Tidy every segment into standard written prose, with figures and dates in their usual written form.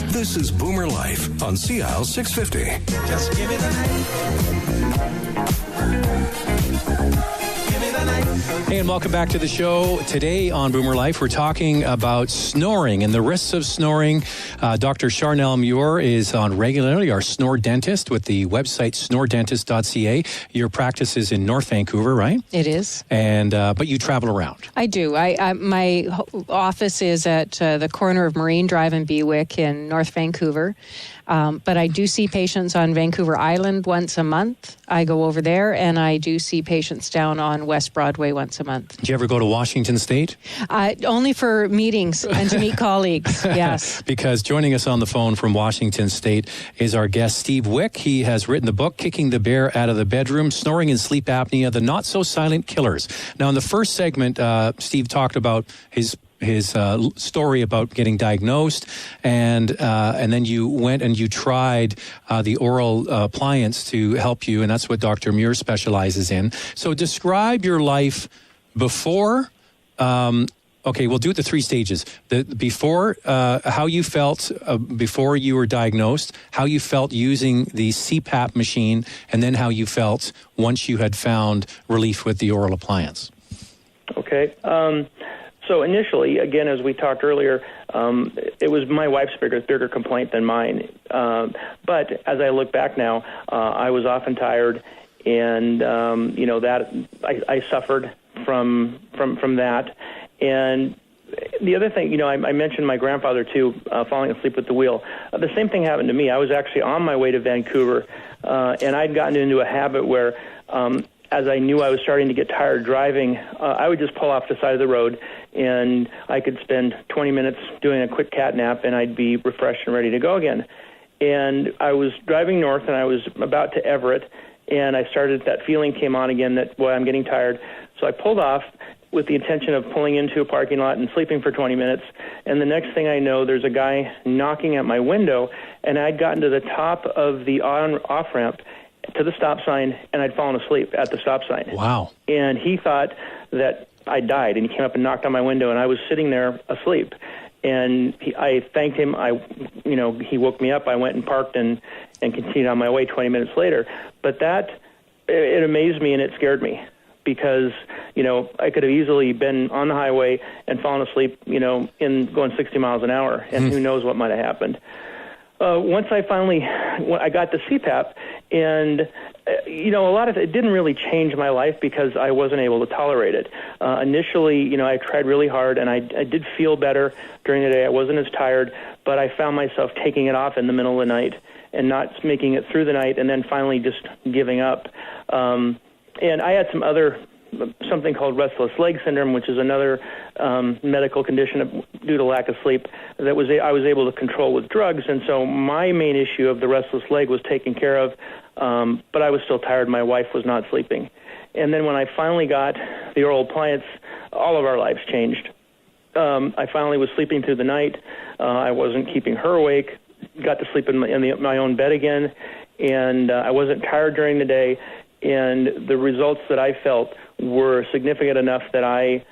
This is BoomerLife on CL 650. Just give me the night. Hey, and welcome back to the show. Today on Boomer Life, we're talking about snoring and the risks of snoring. Dr. Charnel Muir is on regularly, our SnoreDentist, with the website SnoreDentist.ca. Your practice is in North Vancouver, right? It is. And but you travel around. I do. My office is at the corner of Marine Drive and Bewick in North Vancouver. But I do see patients on Vancouver Island once a month. I go over there, and I do see patients down on West Broadway once a month. Did you ever go to Washington State? Only for meetings and to meet colleagues, yes. Because joining us on the phone from Washington State is our guest, Steve Wick. He has written the book, Kicking the Bear Out of the Bedroom, Snoring and Sleep Apnea, The Not-So-Silent Killers. Now, in the first segment, Steve talked about his story about getting diagnosed, and then you went and you tried the oral appliance to help you, and that's what Dr. Muir specializes in. So describe your life before. Okay, we'll do it the three stages. Before, how you felt before you were diagnosed, how you felt using the CPAP machine, and then how you felt once you had found relief with the oral appliance. Okay. So initially, again, as we talked earlier, it was my wife's bigger complaint than mine. But as I look back now, I was often tired, and that I suffered from that. And the other thing, I mentioned my grandfather too, falling asleep at the wheel. The same thing happened to me. I was actually on my way to Vancouver, and I'd gotten into a habit where, as I knew I was starting to get tired driving, I would just pull off the side of the road, and I could spend 20 minutes doing a quick cat nap, and I'd be refreshed and ready to go again. And I was driving north, and I was about to Everett, and that feeling came on again that, boy, I'm getting tired. So I pulled off with the intention of pulling into a parking lot and sleeping for 20 minutes. And the next thing I know, there's a guy knocking at my window, and I'd gotten to the top of the off ramp to the stop sign, and I'd fallen asleep at the stop sign. Wow. And he thought that I died, and he came up and knocked on my window, and I was sitting there asleep. And I thanked him. He woke me up. I went and parked and continued on my way 20 minutes later. But it amazed me, and it scared me, because, I could have easily been on the highway and fallen asleep, in going 60 miles an hour, and who knows what might have happened. Once I got the CPAP, and, it didn't really change my life because I wasn't able to tolerate it. Initially, I tried really hard, and I did feel better during the day. I wasn't as tired, but I found myself taking it off in the middle of the night and not making it through the night, and then finally just giving up. And I had something called restless leg syndrome, which is another medical condition due to lack of sleep that I was able to control with drugs. And so my main issue of the restless leg was taken care of, but I was still tired. My wife was not sleeping. And then when I finally got the oral appliance, all of our lives changed. I finally was sleeping through the night. I wasn't keeping her awake, got to sleep in my own bed again, and I wasn't tired during the day. And the results that I felt were significant enough that I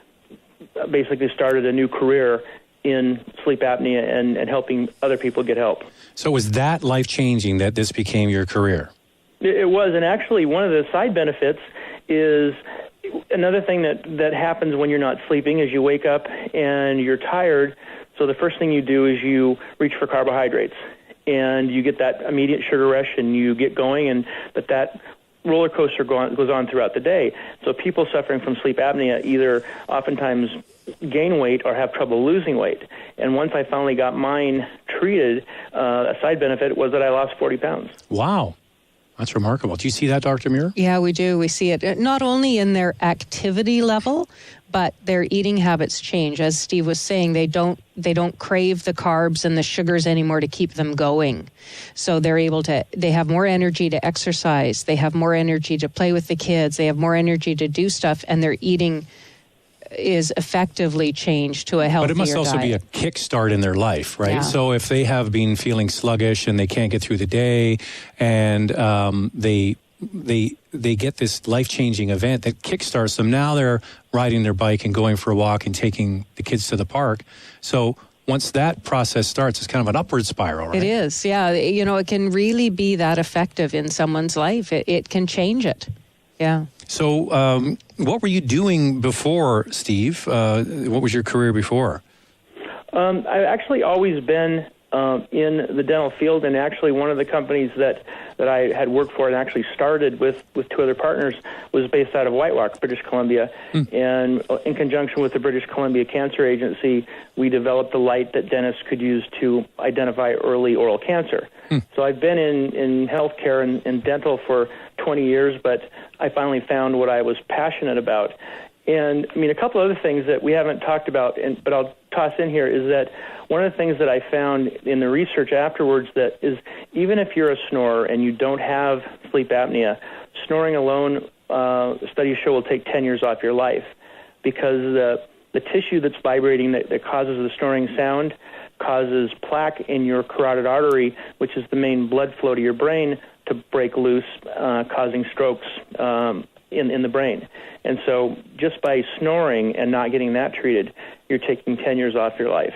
basically started a new career in sleep apnea and helping other people get help. So was that life-changing that this became your career? It was, and actually one of the side benefits is another thing that happens when you're not sleeping is you wake up and you're tired, so the first thing you do is you reach for carbohydrates, and you get that immediate sugar rush and you get going, but that roller coaster goes on throughout the day. So people suffering from sleep apnea either oftentimes gain weight or have trouble losing weight. And once I finally got mine treated, a side benefit was that I lost 40 pounds. Wow. That's remarkable. Do you see that, Dr. Muir? Yeah, we do. We see it not only in their activity level, but their eating habits change. As Steve was saying, they don't crave the carbs and the sugars anymore to keep them going. So they have more energy to exercise. They have more energy to play with the kids. They have more energy to do stuff, and their eating is effectively changed to a healthier diet. But it must also be a kickstart in their life, right? Yeah. So if they have been feeling sluggish and they can't get through the day, and they get this life-changing event that kickstarts them, now they're riding their bike and going for a walk and taking the kids to the park. So once that process starts, it's kind of an upward spiral, right? It is, yeah. You know, it can really be that effective in someone's life. It can change it. Yeah. So what were you doing before, Steve? What was your career before? I've actually always been in the dental field, and actually one of the companies that I had worked for and actually started with two other partners was based out of Whitelock, British Columbia. And in conjunction with the British Columbia Cancer Agency, we developed a light that dentists could use to identify early oral cancer. So I've been in healthcare and dental for 20 years, but I finally found what I was passionate about. And, I mean, a couple other things that we haven't talked about, but I'll toss in here, is that one of the things that I found in the research afterwards that is, even if you're a snorer and you don't have sleep apnea, snoring alone, studies show, will take 10 years off your life, because the tissue that's vibrating that causes the snoring sound causes plaque in your carotid artery, which is the main blood flow to your brain, to break loose, causing strokes in the brain. And so just by snoring and not getting that treated, you're taking 10 years off your life.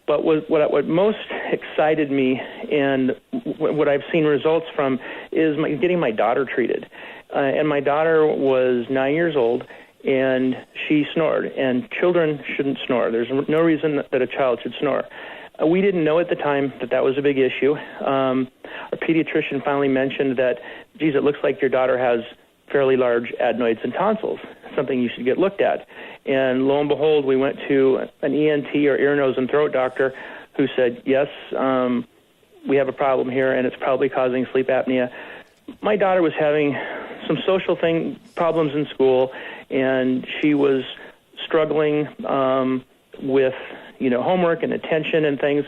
But what most excited me and what I've seen results from is getting my daughter treated. And my daughter was 9 years old, and she snored. And children shouldn't snore. There's no reason that a child should snore. We didn't know at the time that was a big issue. Our pediatrician finally mentioned that, geez, it looks like your daughter has fairly large adenoids and tonsils, something you should get looked at. And lo and behold, we went to an ENT, or ear, nose, and throat doctor, who said, yes, we have a problem here, and it's probably causing sleep apnea. My daughter was having some social problems in school, and she was struggling with, homework and attention and things.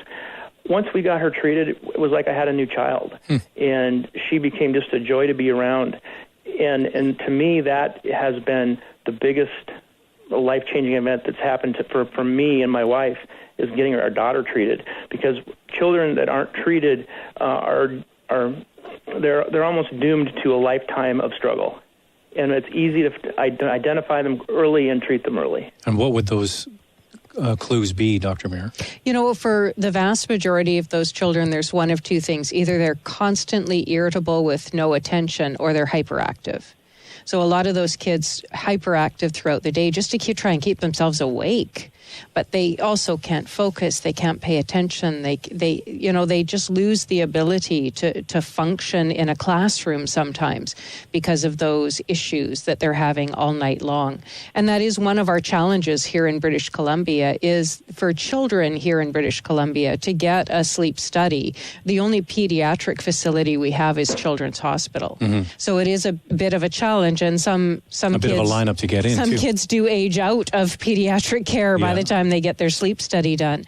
Once we got her treated, it was like I had a new child, and she became just a joy to be around. And to me, that has been the biggest life-changing event that's happened for me and my wife, is getting our daughter treated. Because children that aren't treated they're almost doomed to a lifetime of struggle. And it's easy to identify them early and treat them early. And what would those clues be, Dr. Mayer? For the vast majority of those children, there's one of two things. Either they're constantly irritable with no attention, or they're hyperactive. So a lot of those kids hyperactive throughout the day just to try and keep themselves awake. But they also can't focus. They can't pay attention. They just lose the ability to function in a classroom sometimes because of those issues that they're having all night long. And that is one of our challenges here in British Columbia, is for children here in British Columbia to get a sleep study. The only pediatric facility we have is Children's Hospital. So it is a bit of a challenge, and some kids, bit of a lineup to get in. Some kids do age out of pediatric care by the time they get their sleep study done.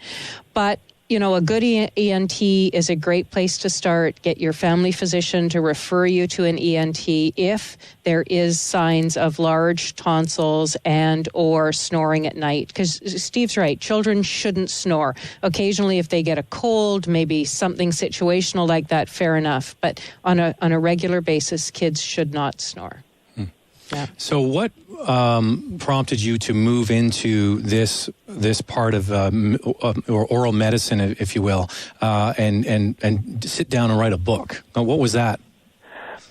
But, a good ENT is a great place to start. Get your family physician to refer you to an ENT if there is signs of large tonsils and or snoring at night. Because Steve's right, children shouldn't snore. Occasionally, if they get a cold, maybe something situational like that, fair enough. But on a regular basis, kids should not snore. Yeah. So what prompted you to move into this part of or oral medicine, if you will, and sit down and write a book? What was that?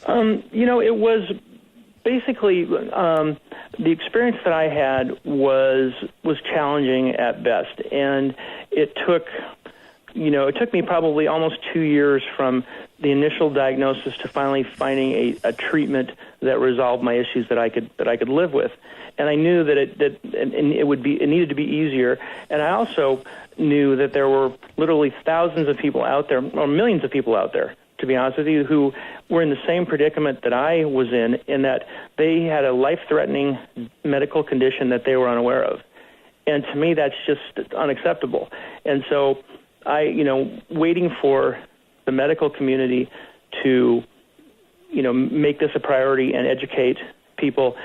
It was basically the experience that I had was challenging at best, and it took me probably almost 2 years from the initial diagnosis to finally finding a treatment that resolved my issues that I could live with. And I knew that it needed to be easier. And I also knew that there were literally thousands of people out there, or millions of people out there, to be honest with you, who were in the same predicament that I was in that they had a life-threatening medical condition that they were unaware of. And to me, that's just unacceptable. And so waiting for the medical community to, make this a priority and educate people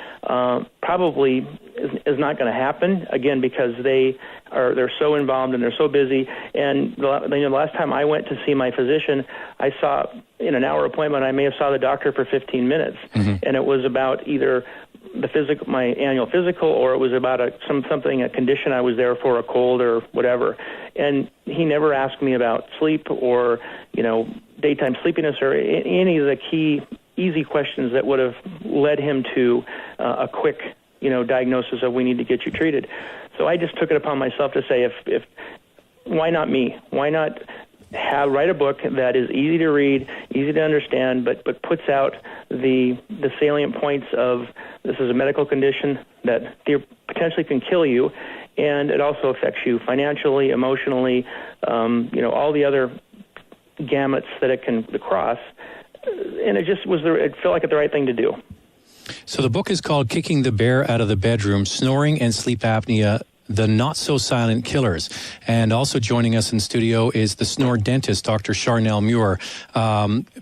probably is not going to happen, again, because they're so involved and they're so busy. And the last time I went to see my physician, I saw, in an hour appointment, I may have saw the doctor for 15 minutes. And it was about either my annual physical, or it was about a condition I was there for, a cold or whatever. And he never asked me about sleep or, daytime sleepiness or any of the key, easy questions that would have led him to a quick, diagnosis of we need to get you treated. So I just took it upon myself to say, if why not me? Why not write a book that is easy to read, easy to understand, but puts out the salient points of this is a medical condition that potentially can kill you, and it also affects you financially, emotionally, all the other gamuts that it can cross. And it just it felt like the right thing to do. So the book is called Kicking the Bear Out of the Bedroom, Snoring and Sleep Apnea, the Not-So-Silent Killers. And also joining us in studio is the SnoreDentist, Dr. Charnel Muir,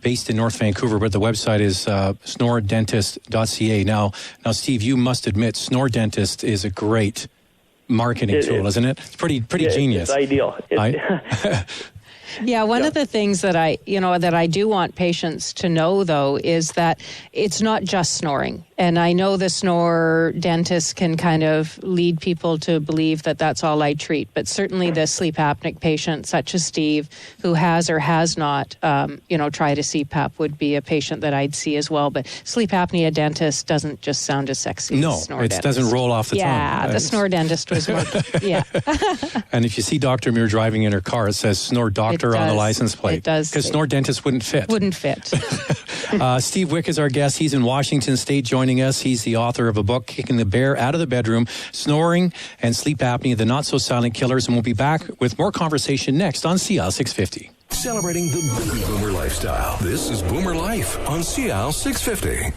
based in North Vancouver, but the website is SnoreDentist.ca. Now, Steve, you must admit SnoreDentist is a great marketing tool, isn't it? It's pretty genius. It's ideal. Yeah, one of the things that I do want patients to know, though, is that it's not just snoring. And I know the SnoreDentist can kind of lead people to believe that that's all I treat. But certainly the sleep apneic patient, such as Steve, who has or has not, tried a CPAP, would be a patient that I'd see as well. But sleep apnea dentist doesn't just sound as sexy as SnoreDentist. It doesn't roll off the tongue. Yeah, the SnoreDentist was more, yeah. And if you see Dr. Muir driving in her car, it says Snore Doctor on the license plate. It does. Because SnoreDentist wouldn't fit. Wouldn't fit. Steve Wick is our guest. He's in Washington State joining us. He's the author of a book, Kicking the Bear Out of the Bedroom, Snoring and Sleep Apnea, the Not-So-Silent Killers. And we'll be back with more conversation next on CL 650. Celebrating the boomer lifestyle. This is Boomer Life on CL 650.